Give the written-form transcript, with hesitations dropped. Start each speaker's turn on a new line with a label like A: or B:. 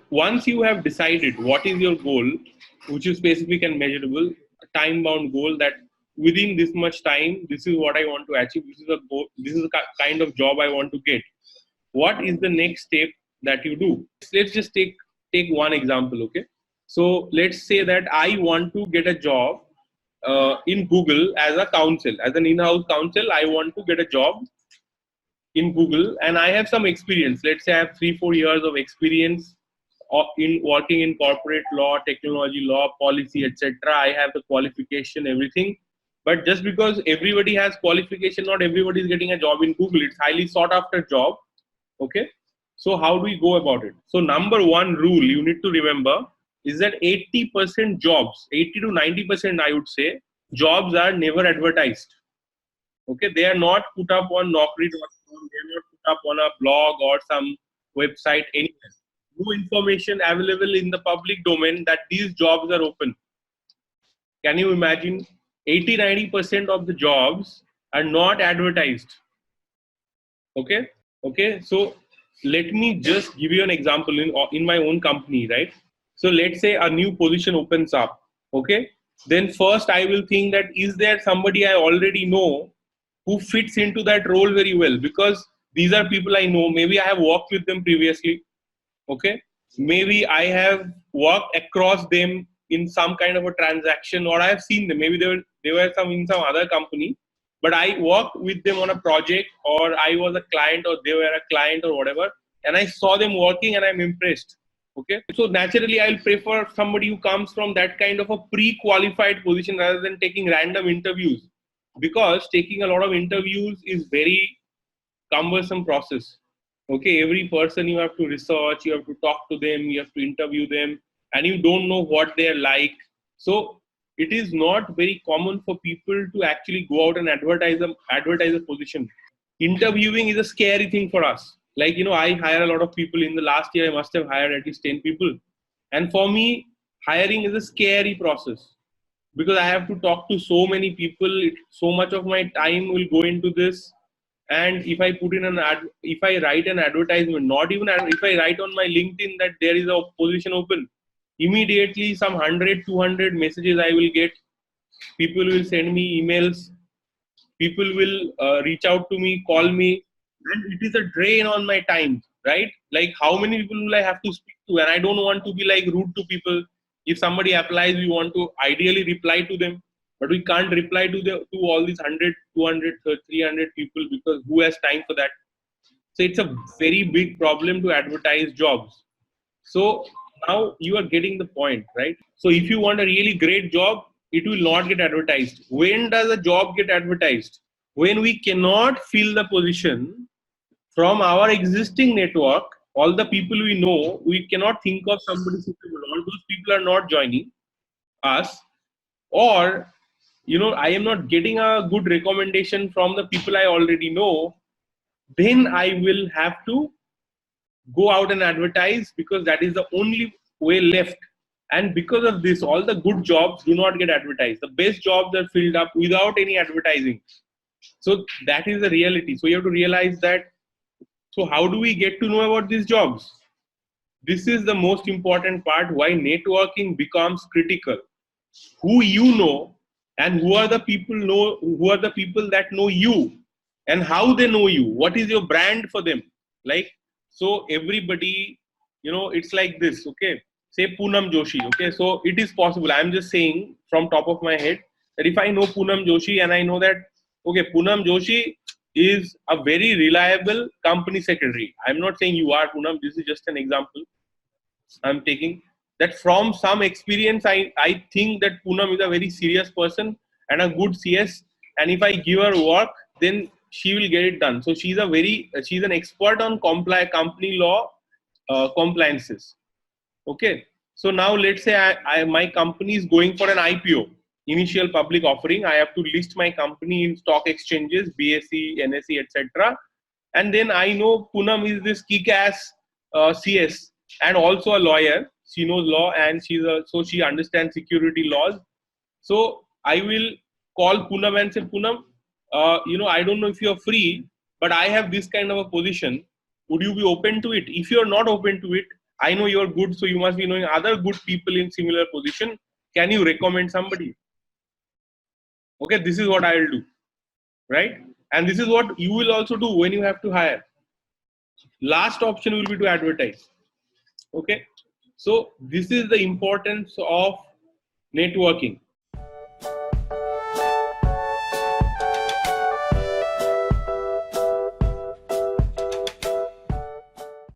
A: once you have decided what is your goal, which is specific and measurable, a time-bound goal that within this much time, this is what I want to achieve. This is a goal. This is the kind of job I want to get. What is the next step that you do? Let's just take one example. Okay, so let's say that I want to get a job in Google as a counsel, as an in-house counsel. I want to get a job in Google, and I have some experience. Let's say I have 3-4 years of experience in working in corporate law, technology law, policy, etc. I have the qualification, everything. But just because everybody has qualification, not everybody is getting a job in Google. It's highly sought after job. Okay. So how do we go about it? So number one rule you need to remember is that 80% jobs, 80 to 90%, I would say, jobs are never advertised. Okay, they are not put up on Naukri.com, they are not put up on a blog or some website anywhere. No information available in the public domain that these jobs are open. Can you imagine? 80-90% of the jobs are not advertised. Okay, so let me just give you an example in my own company, right? So let's say a new position opens up. Okay, then first I will think that is there somebody I already know who fits into that role very well, because these are people I know. Maybe I have worked with them previously. Okay, maybe I have worked across them in some kind of a transaction, or I have seen them. Maybe they were in some other company, but I worked with them on a project, or I was a client, or they were a client, or whatever, and I saw them working and I'm impressed. Okay, so naturally I'll prefer somebody who comes from that kind of a pre-qualified position rather than taking random interviews, because taking a lot of interviews is very cumbersome process. Okay, every person you have to research, you have to talk to them, you have to interview them, and you don't know what they're like. So it is not very common for people to actually go out and advertise a position. Interviewing is a scary thing for us. Like, I hire a lot of people. In the last year, I must have hired at least 10 people. And for me, hiring is a scary process, because I have to talk to so many people. So much of my time will go into this. And if I put in if I write an advertisement, not even if I write on my LinkedIn that there is a position open, immediately some 100, 200 messages I will get. People will send me emails. People will reach out to me, call me, and it is a drain on my time, right? Like, how many people will I have to speak to? And I don't want to be like rude to people. If somebody applies, we want to ideally reply to them, but we can't reply to all these 100, 200, 300 people, because who has time for that? So it's a very big problem to advertise jobs. So now you are getting the point, right? So if you want a really great job, it will not get advertised. When does a job get advertised? When we cannot fill the position from our existing network, all the people we know, we cannot think of somebody suitable. All those people are not joining us, or I am not getting a good recommendation from the people I already know. Then I will have to go out and advertise, because that is the only way left. And because of this, all the good jobs do not get advertised. The best jobs are filled up without any advertising. So that is the reality. So you have to realize that. So how do we get to know about these jobs? This is the most important part, why networking becomes critical. Who you know, and who are the people that know you, and how they know you. What is your brand for them? Like, so everybody, it's like this. Okay, say Poonam Joshi. Okay, so it is possible. I'm just saying from top of my head that if I know Poonam Joshi, and I know that, okay, Poonam Joshi is a very reliable company secretary. I'm not saying you are Poonam. This is just an example I'm taking. That from some experience, I think that Poonam is a very serious person and a good CS. And if I give her work, then she will get it done. So she's an expert on company law compliances. Okay. So now let's say my company is going for an IPO, initial public offering. I have to list my company in stock exchanges, BSE, NSE, etc. And then I know Poonam is this kick-ass CS and also a lawyer. She knows law, and so she understands security laws. So I will call Poonam and say, Poonam, I don't know if you're free, but I have this kind of a position. Would you be open to it? If you're not open to it, I know you're good, so you must be knowing other good people in similar position. Can you recommend somebody? Okay, this is what I will do, right? And this is what you will also do when you have to hire. Last option will be to advertise. Okay, so this is the importance of networking.